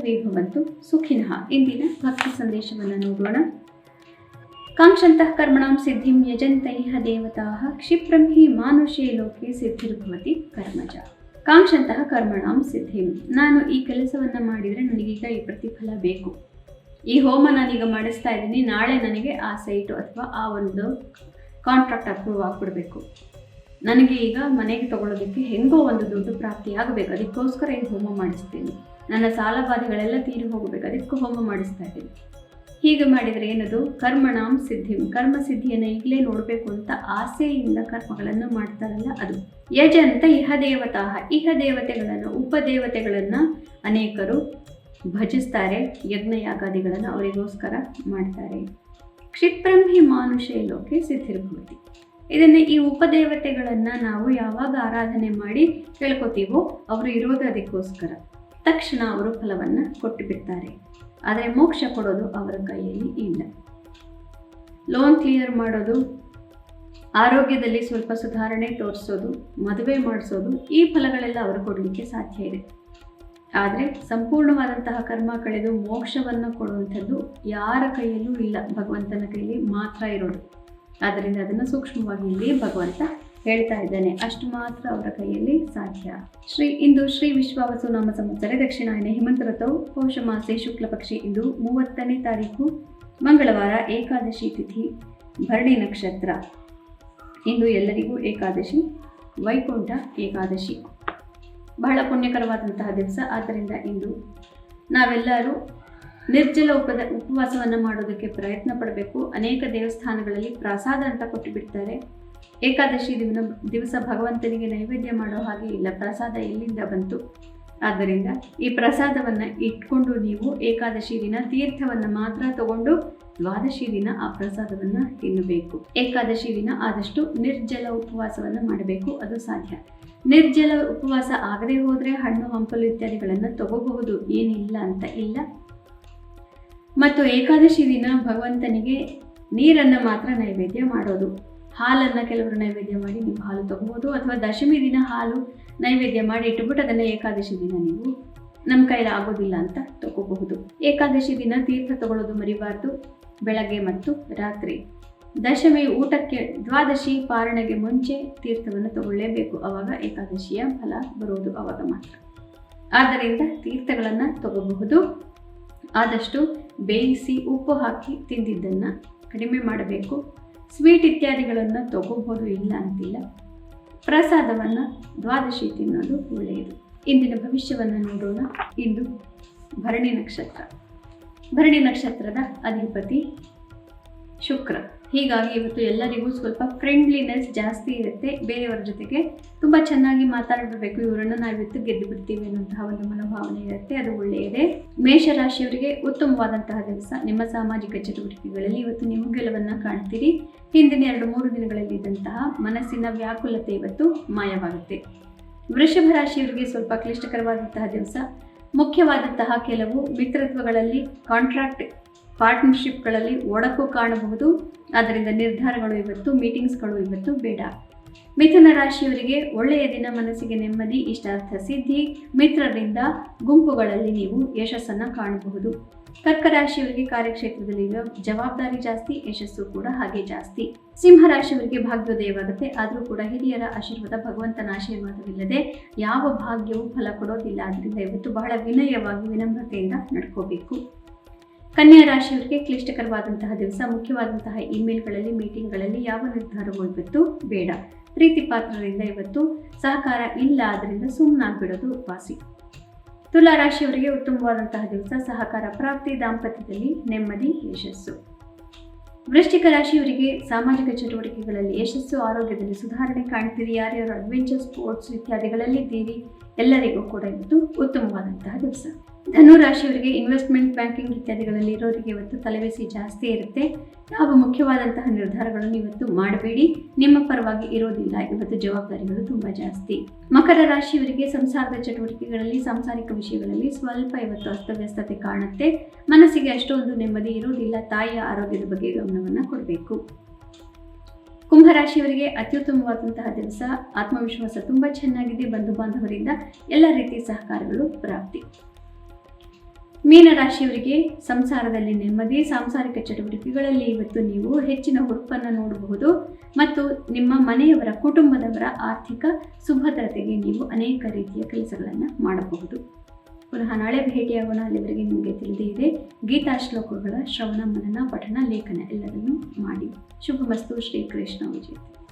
ಸರ್ವೇ ಭವಂತು ಸುಖಿನಃ. ಇಂದಿನ ಭಕ್ತಿ ಸಂದೇಶವನ್ನು ನೋಡೋಣ. ಕಾಂಕ್ಷಂತಃ ಕರ್ಮಣಾಂ ಸಿದ್ಧಿಂ ಯಜಂತೈಹ ದೇವತಾಃ ಕ್ಷಿಪ್ರಂ ಹಿ ಮಾನುಷೇ ಲೋಕೆ ಸಿದ್ಧಿರ್ಭವತಿ ಕರ್ಮಜ. ಕಾಂಕ್ಷಂತಃ ಕರ್ಮಣಾಂ ಸಿದ್ಧಿಂ. ನಾನು ಈ ಕೆಲಸವನ್ನು ಮಾಡಿದರೆ ನನಗೀಗ ಈ ಪ್ರತಿಫಲ ಬೇಕು, ಈ ಹೋಮ ನಾನೀಗ ಮಾಡಿಸ್ತಾ ಇದ್ದೀನಿ, ನಾಳೆ ನನಗೆ ಆ ಸೈಟು ಅಥವಾ ಆ ಒಂದು ಕಾಂಟ್ರಾಕ್ಟ್ ಅಪ್ರೂವ್ ಆಗಿಬಿಡ್ಬೇಕು, ನನಗೆ ಈಗ ಮನೆಗೆ ತಗೊಳ್ಳೋದಕ್ಕೆ ಹೆಂಗೋ ಒಂದು ದುಡ್ಡು ಪ್ರಾಪ್ತಿ ಆಗಬೇಕು, ಅದಕ್ಕೋಸ್ಕರ ಈ ಹೋಮ ಮಾಡಿಸ್ತೀನಿ, ನನ್ನ ಸಾಲ ಬಾಧೆಗಳೆಲ್ಲ ತೀರಿ ಹೋಗಬೇಕು, ಅದಕ್ಕೂ ಹೋಮ ಮಾಡಿಸ್ತಾ ಇದ್ದೀನಿ. ಹೀಗೆ ಮಾಡಿದರೆ ಏನದು? ಕರ್ಮಣಾಂ ಸಿದ್ಧಿಂ. ಕರ್ಮ ಸಿದ್ಧಿಯನ್ನು ಈಗಲೇ ನೋಡಬೇಕು ಅಂತ ಆಸೆಯಿಂದ ಕರ್ಮಗಳನ್ನು ಮಾಡ್ತಾರಲ್ಲ ಅದು. ಯಜಂತ ಇಹ ದೇವತಾಃ. ಇಹ ದೇವತೆಗಳನ್ನು, ಉಪದೇವತೆಗಳನ್ನು ಅನೇಕರು ಭಜಿಸ್ತಾರೆ, ಯಜ್ಞಯಾಗಾದಿಗಳನ್ನು ಅವರಿಗೋಸ್ಕರ ಮಾಡ್ತಾರೆ. ಕ್ಷಿಪ್ರಂ ಹಿ ಮಾನುಷೇ ಲೋಕೆ ಸಿದ್ಧಿರ್ಭವತಿ. ಇದನ್ನು ಈ ಉಪದೇವತೆಗಳನ್ನು ನಾವು ಯಾವಾಗ ಆರಾಧನೆ ಮಾಡಿ ಕೇಳ್ಕೊತೀವೋ ಅವರು ಇರೋದು ಅದಕ್ಕೋಸ್ಕರ. ತಕ್ಷಣ ಅವರು ಫಲವನ್ನು ಕೊಟ್ಟು ಬಿಡ್ತಾರೆ. ಆದರೆ ಮೋಕ್ಷ ಕೊಡೋದು ಅವರ ಕೈಯಲ್ಲಿ ಇಲ್ಲ. ಲೋನ್ ಕ್ಲಿಯರ್ ಮಾಡೋದು, ಆರೋಗ್ಯದಲ್ಲಿ ಸ್ವಲ್ಪ ಸುಧಾರಣೆ ತೋರಿಸೋದು, ಮದುವೆ ಮಾಡಿಸೋದು, ಈ ಫಲಗಳೆಲ್ಲ ಅವರು ಕೊಡಲಿಕ್ಕೆ ಸಾಧ್ಯ ಇದೆ. ಆದರೆ ಸಂಪೂರ್ಣವಾದಂತಹ ಕರ್ಮ ಕಳೆದು ಮೋಕ್ಷವನ್ನು ಕೊಡುವಂಥದ್ದು ಯಾರ ಕೈಯಲ್ಲೂ ಇಲ್ಲ, ಭಗವಂತನ ಕೈಯಲ್ಲಿ ಮಾತ್ರ ಇರೋದು. ಆದ್ದರಿಂದ ಅದನ್ನು ಸೂಕ್ಷ್ಮವಾಗಿ ಇಲ್ಲಿ ಭಗವಂತ ಹೇಳ್ತಾ ಇದ್ದಾನೆ, ಅಷ್ಟು ಮಾತ್ರ ಅವರ ಕೈಯಲ್ಲಿ ಸಾಧ್ಯ. ಇಂದು ಶ್ರೀ ವಿಶ್ವಾವಸು ನಾಮ ಸಂವತ್ಸರ ದಕ್ಷಿಣಾಯನ ಹೇಮಂತ ಋತವು ಪೌಷ ಮಾಸೆ ಶುಕ್ಲ ಪಕ್ಷಿ. ಇಂದು 30ನೇ ತಾರೀಕು ಮಂಗಳವಾರ, ಏಕಾದಶಿ ತಿಥಿ, ಭರಣಿ ನಕ್ಷತ್ರ. ಇಂದು ಎಲ್ಲರಿಗೂ ಏಕಾದಶಿ, ವೈಕುಂಠ ಏಕಾದಶಿ, ಬಹಳ ಪುಣ್ಯಕರವಾದಂತಹ ದಿವಸ. ಆದ್ದರಿಂದ ಇಂದು ನಾವೆಲ್ಲರೂ ನಿರ್ಜಲ ಉಪವಾಸವನ್ನು ಮಾಡೋದಕ್ಕೆ ಪ್ರಯತ್ನ ಪಡಬೇಕು. ಅನೇಕ ದೇವಸ್ಥಾನಗಳಲ್ಲಿ ಪ್ರಸಾದ ಅಂತ ಕೊಟ್ಟು ಬಿಡ್ತಾರೆ. ಏಕಾದಶಿ ದಿವಸ ಭಗವಂತನಿಗೆ ನೈವೇದ್ಯ ಮಾಡೋ ಹಾಗೆ ಇಲ್ಲ, ಪ್ರಸಾದ ಎಲ್ಲಿಂದ ಬಂತು? ಆದ್ದರಿಂದ ಈ ಪ್ರಸಾದವನ್ನು ಇಟ್ಕೊಂಡು ನೀವು ಏಕಾದಶಿ ದಿನ ತೀರ್ಥವನ್ನು ಮಾತ್ರ ತಗೊಂಡು ದ್ವಾದಶಿ ದಿನ ಆ ಪ್ರಸಾದವನ್ನು ತಿನ್ನಬೇಕು. ಏಕಾದಶಿ ದಿನ ಆದಷ್ಟು ನಿರ್ಜಲ ಉಪವಾಸವನ್ನು ಮಾಡಬೇಕು, ಅದು ಸಾಧ್ಯ. ನಿರ್ಜಲ ಉಪವಾಸ ಆಗದೆ ಹೋದರೆ ಹಣ್ಣು ಹಂಪಲು ಇತ್ಯಾದಿಗಳನ್ನು ತಗೋಬಹುದು, ಏನಿಲ್ಲ ಅಂತ ಇಲ್ಲ. ಮತ್ತು ಏಕಾದಶಿ ದಿನ ಭಗವಂತನಿಗೆ ನೀರನ್ನು ಮಾತ್ರ ನೈವೇದ್ಯ ಮಾಡೋದು. ಹಾಲನ್ನು ಕೆಲವರು ನೈವೇದ್ಯ ಮಾಡಿ ನೀವು ಹಾಲು ತಗೋಬೋದು, ಅಥವಾ ದಶಮಿ ದಿನ ಹಾಲು ನೈವೇದ್ಯ ಮಾಡಿ ಇಟ್ಟುಬಿಟ್ಟು ಅದನ್ನು ಏಕಾದಶಿ ದಿನ ನೀವು ನಮ್ಮ ಕೈಲಿ ಆಗೋದಿಲ್ಲ ಅಂತ ತಗೋಬಹುದು. ಏಕಾದಶಿ ದಿನ ತೀರ್ಥ ತಗೊಳ್ಳೋದು ಮರಿಬಾರ್ದು, ಬೆಳಗ್ಗೆ ಮತ್ತು ರಾತ್ರಿ. ದಶಮಿ ಊಟಕ್ಕೆ, ದ್ವಾದಶಿ ಪಾರಣೆಗೆ ಮುಂಚೆ ತೀರ್ಥವನ್ನು ತಗೊಳ್ಳೇಬೇಕು, ಆವಾಗ ಏಕಾದಶಿಯ ಫಲ ಬರುವುದು ಆವಾಗ ಮಾತ್ರ. ಆದ್ದರಿಂದ ತೀರ್ಥಗಳನ್ನು ತಗೋಬಹುದು. ಆದಷ್ಟು ಬೇಯಿಸಿ ಉಪ್ಪು ಹಾಕಿ ತಿಂದಿದ್ದನ್ನು ಕಡಿಮೆ ಮಾಡಬೇಕು. ಸ್ವೀಟ್ ಇತ್ಯಾದಿಗಳನ್ನು ತಗೋಬಹುದು, ಇಲ್ಲ ಅಂತಿಲ್ಲ. ಪ್ರಸಾದವನ್ನು ದ್ವಾದಶಿ ತಿನ್ನೋದು ಒಳ್ಳೆಯದು. ಇಂದಿನ ಭವಿಷ್ಯವನ್ನು ನೋಡೋಣ. ಇಂದು ಭರಣಿ ನಕ್ಷತ್ರ. ಭರಣಿ ನಕ್ಷತ್ರದ ಅಧಿಪತಿ ಶುಕ್ರ. ಹೀಗಾಗಿ ಇವತ್ತು ಎಲ್ಲರಿಗೂ ಸ್ವಲ್ಪ ಫ್ರೆಂಡ್ಲಿನೆಸ್ ಜಾಸ್ತಿ ಇರುತ್ತೆ. ಬೇರೆಯವರ ಜೊತೆಗೆ ತುಂಬ ಚೆನ್ನಾಗಿ ಮಾತಾಡಬೇಕು, ಇವರನ್ನು ನಾವಿವತ್ತು ಗೆದ್ದು ಬಿಡ್ತೀವಿ ಅನ್ನುವಂತಹ ಒಂದು ಮನೋಭಾವನೆ ಇರುತ್ತೆ, ಅದು ಒಳ್ಳೆಯದೇ. ಮೇಷರಾಶಿಯವರಿಗೆ ಉತ್ತಮವಾದಂತಹ ದಿವಸ. ನಿಮ್ಮ ಸಾಮಾಜಿಕ ಚಟುವಟಿಕೆಗಳಲ್ಲಿ ಇವತ್ತು ನೀವು ಗೆಲುವನ್ನು ಕಾಣ್ತೀರಿ. ಹಿಂದಿನ 2-3 ದಿನಗಳಲ್ಲಿ ಇದ್ದಂತಹ ಮನಸ್ಸಿನ ವ್ಯಾಕುಲತೆ ಇವತ್ತು ಮಾಯವಾಗುತ್ತೆ. ವೃಷಭ ರಾಶಿಯವರಿಗೆ ಸ್ವಲ್ಪ ಕ್ಲಿಷ್ಟಕರವಾದಂತಹ ದಿವಸ. ಮುಖ್ಯವಾದಂತಹ ಕೆಲವು ಮಿತ್ರತ್ವಗಳಲ್ಲಿ, ಕಾಂಟ್ರಾಕ್ಟ್ ಪಾರ್ಟ್ನರ್ಶಿಪ್ಗಳಲ್ಲಿ ಒಡಕು ಕಾಣಬಹುದು. ಆದ್ದರಿಂದ ನಿರ್ಧಾರಗಳು ಇವತ್ತು, ಮೀಟಿಂಗ್ಸ್ಗಳು ಇವತ್ತು ಬೇಡ. ಮಿಥುನ ರಾಶಿಯವರಿಗೆ ಒಳ್ಳೆಯ ದಿನ, ಮನಸ್ಸಿಗೆ ನೆಮ್ಮದಿ, ಇಷ್ಟಾರ್ಥ ಸಿದ್ಧಿ, ಮಿತ್ರರಿಂದ ಗುಂಪುಗಳಲ್ಲಿ ನೀವು ಯಶಸ್ಸನ್ನು ಕಾಣಬಹುದು. ಕರ್ಕ ರಾಶಿಯವರಿಗೆ ಕಾರ್ಯಕ್ಷೇತ್ರದಲ್ಲಿ ಜವಾಬ್ದಾರಿ ಜಾಸ್ತಿ, ಯಶಸ್ಸು ಕೂಡ ಹಾಗೆ ಜಾಸ್ತಿ. ಸಿಂಹ ರಾಶಿಯವರಿಗೆ ಭಾಗ್ಯೋದಯವಾಗುತ್ತೆ, ಆದರೂ ಕೂಡ ಹಿರಿಯರ ಆಶೀರ್ವಾದ, ಭಗವಂತನ ಆಶೀರ್ವಾದವಿಲ್ಲದೆ ಯಾವ ಭಾಗ್ಯವೂ ಫಲ ಕೊಡೋದಿಲ್ಲ. ಆದ್ದರಿಂದ ಇವತ್ತು ಬಹಳ ವಿನಯವಾಗಿ, ವಿನಮ್ರತೆಯಿಂದ ನಡ್ಕೋಬೇಕು. ಕನ್ಯಾ ರಾಶಿಯವರಿಗೆ ಕ್ಲಿಷ್ಟಕರವಾದಂತಹ ದಿವಸ. ಮುಖ್ಯವಾದಂತಹ ಇಮೇಲ್ಗಳಲ್ಲಿ, ಮೀಟಿಂಗ್ಗಳಲ್ಲಿ ಯಾವ ನಿರ್ಧಾರವೂ ಇವತ್ತು ಬೇಡ. ಪ್ರೀತಿ ಪಾತ್ರರಿಂದ ಇವತ್ತು ಸಹಕಾರ ಇಲ್ಲ, ಆದ್ದರಿಂದ ಸುಮ್ಮನಾಗ್ಬಿಡೋದು ವಾಸಿ. ತುಲಾ ರಾಶಿಯವರಿಗೆ ಉತ್ತಮವಾದಂತಹ ದಿವಸ. ಸಹಕಾರ ಪ್ರಾಪ್ತಿ, ದಾಂಪತ್ಯದಲ್ಲಿ ನೆಮ್ಮದಿ, ಯಶಸ್ಸು. ವೃಶ್ಚಿಕ ರಾಶಿಯವರಿಗೆ ಸಾಮಾಜಿಕ ಚಟುವಟಿಕೆಗಳಲ್ಲಿ ಯಶಸ್ಸು, ಆರೋಗ್ಯದಲ್ಲಿ ಸುಧಾರಣೆ ಕಾಣ್ತೀರಿ. ಯಾರ್ಯಾರು ಅಡ್ವೆಂಚರ್ ಸ್ಪೋರ್ಟ್ಸ್ ಇತ್ಯಾದಿಗಳಲ್ಲಿದ್ದೀರಿ ಎಲ್ಲರಿಗೂ ಕೂಡ ಇವತ್ತು ಉತ್ತಮವಾದಂತಹ ದಿವಸ. ಧನು ರಾಶಿಯವರಿಗೆ ಇನ್ವೆಸ್ಟ್ಮೆಂಟ್, ಬ್ಯಾಂಕಿಂಗ್ ಇತ್ಯಾದಿಗಳಲ್ಲಿ ಇರೋರಿಗೆ ಇವತ್ತು ತಲೆಬಿಸಿ ಜಾಸ್ತಿ ಇರುತ್ತೆ. ಯಾವ ಮುಖ್ಯವಾದಂತಹ ನಿರ್ಧಾರಗಳನ್ನು ಇವತ್ತು ಮಾಡಬೇಡಿ, ನಿಮ್ಮ ಪರವಾಗಿ ಇರೋದಿಲ್ಲ. ಇವತ್ತು ಜವಾಬ್ದಾರಿಗಳು ತುಂಬ ಜಾಸ್ತಿ. ಮಕರ ರಾಶಿಯವರಿಗೆ ಸಂಸಾರದ ಚಟುವಟಿಕೆಗಳಲ್ಲಿ, ಸಾಂಸಾರಿಕ ವಿಷಯಗಳಲ್ಲಿ ಸ್ವಲ್ಪ ಇವತ್ತು ಅಸ್ತವ್ಯಸ್ತತೆ ಕಾಣುತ್ತೆ. ಮನಸ್ಸಿಗೆ ಅಷ್ಟೊಂದು ನೆಮ್ಮದಿ ಇರೋದಿಲ್ಲ. ತಾಯಿಯ ಆರೋಗ್ಯದ ಬಗ್ಗೆ ಗಮನವನ್ನು ಕೊಡಬೇಕು. ಕುಂಭರಾಶಿಯವರಿಗೆ ಅತ್ಯುತ್ತಮವಾದಂತಹ ದಿವಸ. ಆತ್ಮವಿಶ್ವಾಸ ತುಂಬ ಚೆನ್ನಾಗಿದೆ. ಬಂಧು ಬಾಂಧವರಿಂದ ಎಲ್ಲ ರೀತಿಯ ಸಹಕಾರಗಳು ಪ್ರಾಪ್ತಿ. ಮೀನರಾಶಿಯವರಿಗೆ ಸಂಸಾರದಲ್ಲಿ ನೆಮ್ಮದಿ, ಸಾಂಸಾರಿಕ ಚಟುವಟಿಕೆಗಳಲ್ಲಿ ಇವತ್ತು ನೀವು ಹೆಚ್ಚಿನ ಹುರುಪನ್ನು ನೋಡಬಹುದು ಮತ್ತು ನಿಮ್ಮ ಮನೆಯವರ ಕುಟುಂಬದವರ ಆರ್ಥಿಕ ಸುಭದ್ರತೆಗೆ ನೀವು ಅನೇಕ ರೀತಿಯ ಕೆಲಸಗಳನ್ನು ಮಾಡಬಹುದು. ಪುನಃ ನಾಳೆ ಭೇಟಿಯಾಗೋಣ. ಅಲ್ಲಿವರೆಗೆ ನಿಮಗೆ ತಿಳಿದೇ ಇದೆ ಗೀತಾ ಶ್ಲೋಕಗಳ ಶ್ರವಣ, ಮನನ, ಪಠಣ, ಲೇಖನ ಎಲ್ಲರನ್ನೂ ಮಾಡಿ. ಶುಭಮಸ್ತು. ಶ್ರೀಕೃಷ್ಣ ವಿಜಯ.